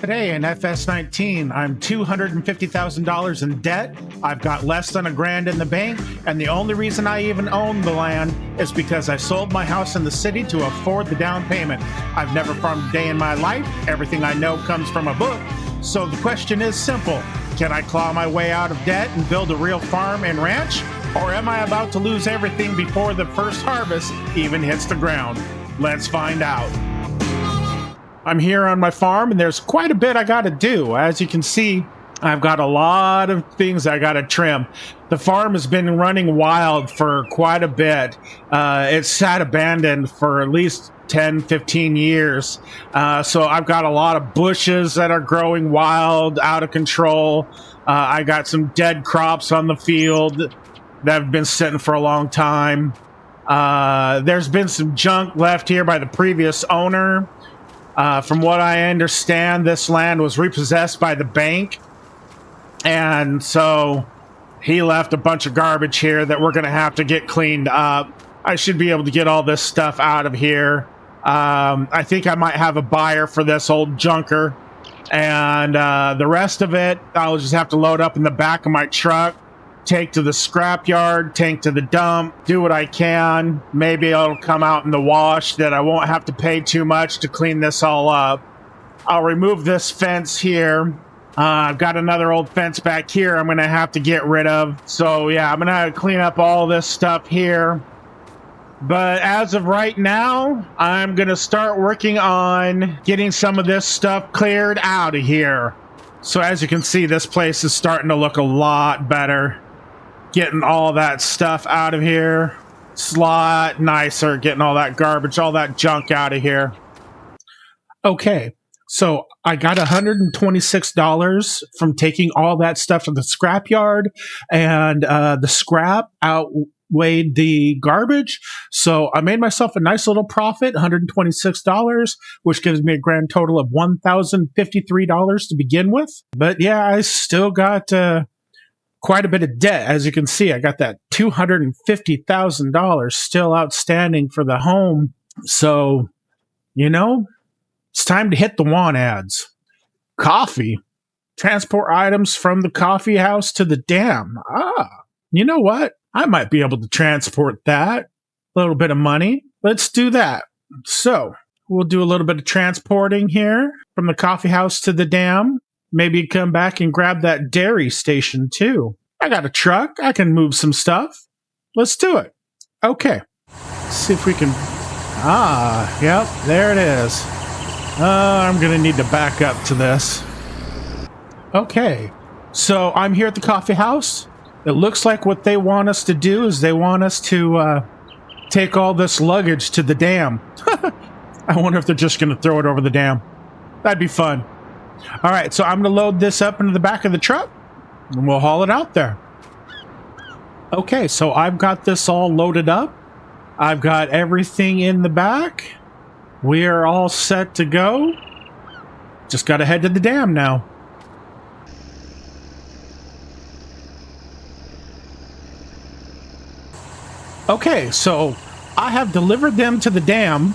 Today in FS19, I'm $250,000 in debt. I've got less than $1,000 in the bank, and the only reason I even own the land is because I sold my house in the city to afford the down payment. I've never farmed a day in my life. Everything I know comes from a book. So the question is simple. Can I claw my way out of debt and build a real farm and ranch? Or am I about to lose everything before the first harvest even hits the ground? Let's find out. I'm here on my farm, and there's quite a bit I got to do. As you can see, I've got a lot of things I got to trim. The farm has been running wild for quite a bit. It's sat abandoned for at least 10, 15 years. So I've got a lot of bushes that are growing wild, out of control. I got some dead crops on the field that have been sitting for a long time. There's been some junk left here by the previous owner. From what I understand, this land was repossessed by the bank. And so he left a bunch of garbage here that we're going to have to get cleaned up. I should be able to get all this stuff out of here. I think I might have a buyer for this old junker. And the rest of it, I'll just have to load up in the back of my truck, take to the scrapyard, take to the dump, do what I can. Maybe it'll come out in the wash that I won't have to pay too much to clean this all up. I'll remove this fence here. I've got another old fence back here I'm going to have to get rid of. So yeah, I'm going to clean up all this stuff here. But as of right now, I'm going to start working on getting some of this stuff cleared out of here. So as you can see, this place is starting to look a lot better. Getting all that stuff out of here. It's a lot nicer getting all that garbage, all that junk out of here. Okay, so I got $126 from taking all that stuff to the scrapyard, and the scrap outweighed the garbage. So I made myself a nice little profit, $126, which gives me a grand total of $1,053 to begin with. But yeah, I still got quite a bit of debt. As you can see, I got that $250,000 still outstanding for the home. So, you know, it's time to hit the want ads. Coffee. Transport items from the coffee house to the dam. You know what? I might be able to transport that. A little bit of money. Let's do that. So, we'll do a little bit of transporting here from the coffee house to the dam. Maybe come back and grab that dairy station too. I got a truck. I can move some stuff. Let's do it. Okay. Let's see if we can... yep, there it is. I'm going to need to back up to this. Okay. So I'm here at the coffee house. It looks like what they want us to do is they want us to take all this luggage to the dam. I wonder if they're just going to throw it over the dam. That'd be fun. All right, so I'm going to load this up into the back of the truck, and we'll haul it out there. Okay, so I've got this all loaded up. I've got everything in the back. We are all set to go. Just got to head to the dam now. Okay, so I have delivered them to the dam.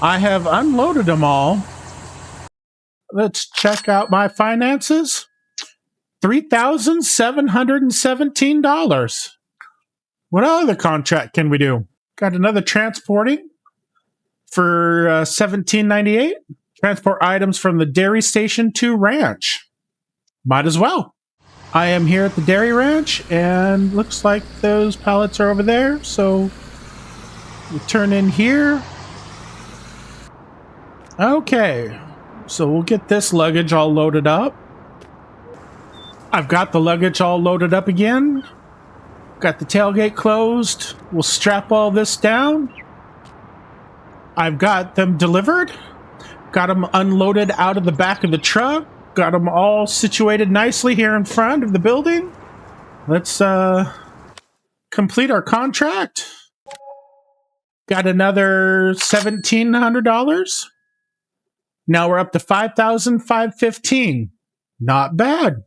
I have unloaded them all. Let's check out my finances. $3,717. What other contract can we do? Got another transporting for $17.98. Transport items from the dairy station to ranch. Might as well. I am here at the dairy ranch, and looks like those pallets are over there. So we turn in here. Okay. So we'll get this luggage all loaded up. I've got the luggage all loaded up again. Got the tailgate closed. We'll strap all this down. I've got them delivered. Got them unloaded out of the back of the truck. Got them all situated nicely here in front of the building. Let's complete our contract. Got another $1,700. Now we're up to $5,515. Not bad.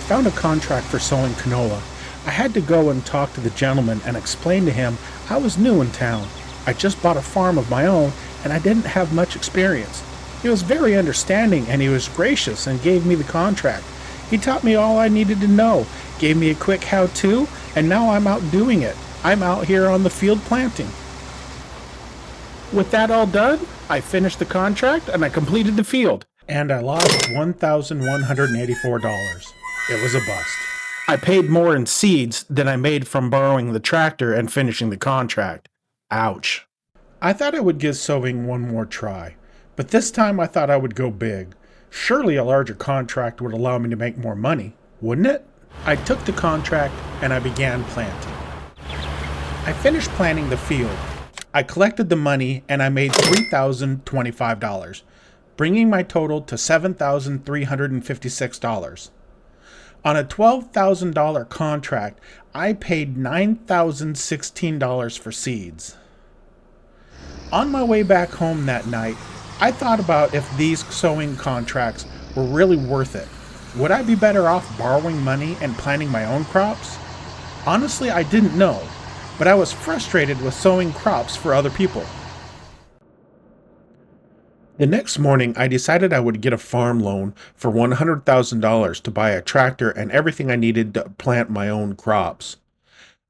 Found a contract for sowing canola. I had to go and talk to the gentleman and explain to him I was new in town. I just bought a farm of my own and I didn't have much experience. He was very understanding and he was gracious and gave me the contract. He taught me all I needed to know, gave me a quick how-to, and now I'm out doing it. I'm out here on the field planting. With that all done, I finished the contract and I completed the field. And I lost $1,184. It was a bust. I paid more in seeds than I made from borrowing the tractor and finishing the contract. Ouch. I thought I would give sowing one more try, but this time I thought I would go big. Surely a larger contract would allow me to make more money, wouldn't it? I took the contract and I began planting. I finished planting the field. I collected the money and I made $3,025, bringing my total to $7,356. On a $12,000 contract, I paid $9,016 for seeds. On my way back home that night, I thought about if these sowing contracts were really worth it. Would I be better off borrowing money and planting my own crops? Honestly, I didn't know, but I was frustrated with sowing crops for other people. The next morning, I decided I would get a farm loan for $100,000 to buy a tractor and everything I needed to plant my own crops.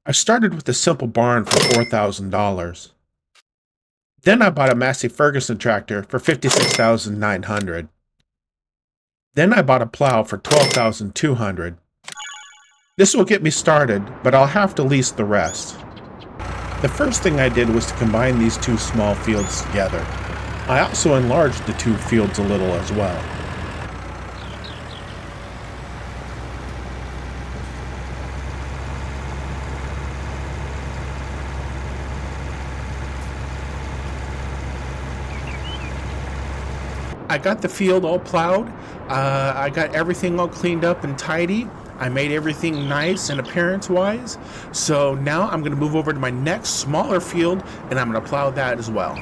I started with a simple barn for $4,000. Then I bought a Massey Ferguson tractor for $56,900. Then I bought a plow for $12,200. This will get me started, but I'll have to lease the rest. The first thing I did was to combine these two small fields together. I also enlarged the two fields a little as well. I got the field all plowed. I got everything all cleaned up and tidy. I made everything nice and appearance-wise. So now I'm going to move over to my next smaller field and I'm going to plow that as well.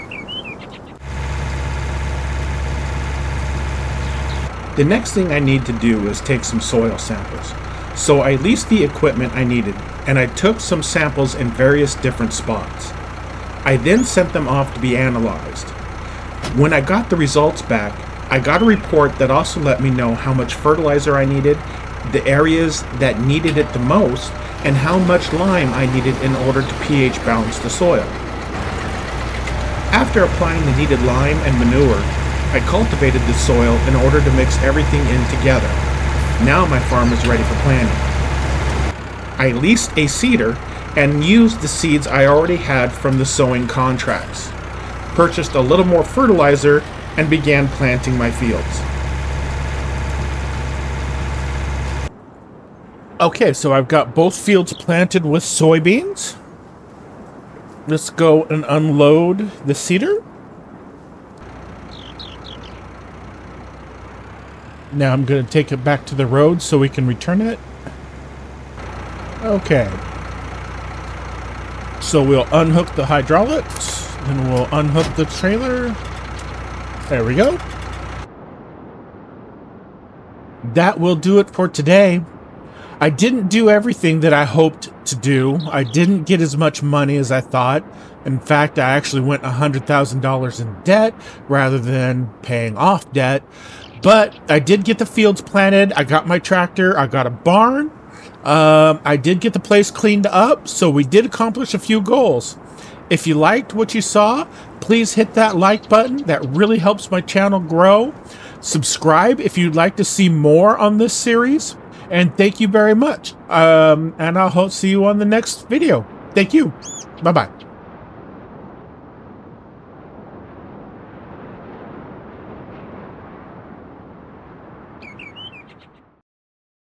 The next thing I need to do is take some soil samples. So I leased the equipment I needed and I took some samples in various different spots. I then sent them off to be analyzed. When I got the results back, I got a report that also let me know how much fertilizer I needed, the areas that needed it the most, and how much lime I needed in order to pH balance the soil. After applying the needed lime and manure, I cultivated the soil in order to mix everything in together. Now my farm is ready for planting. I leased a seeder and used the seeds I already had from the sowing contracts, purchased a little more fertilizer, and began planting my fields. Okay, so I've got both fields planted with soybeans. Let's go and unload the seeder. Now I'm going to take it back to the road so we can return it. Okay. So we'll unhook the hydraulics, then we'll unhook the trailer. There we go. That will do it for today. I didn't do everything that I hoped to do. I didn't get as much money as I thought. In fact, I actually went $100,000 in debt rather than paying off debt. But I did get the fields planted. I got my tractor. I got a barn. I did get the place cleaned up. So we did accomplish a few goals. If you liked what you saw, please hit that like button. That really helps my channel grow. Subscribe if you'd like to see more on this series. And thank you very much. And I'll see you on the next video. Thank you. Bye-bye.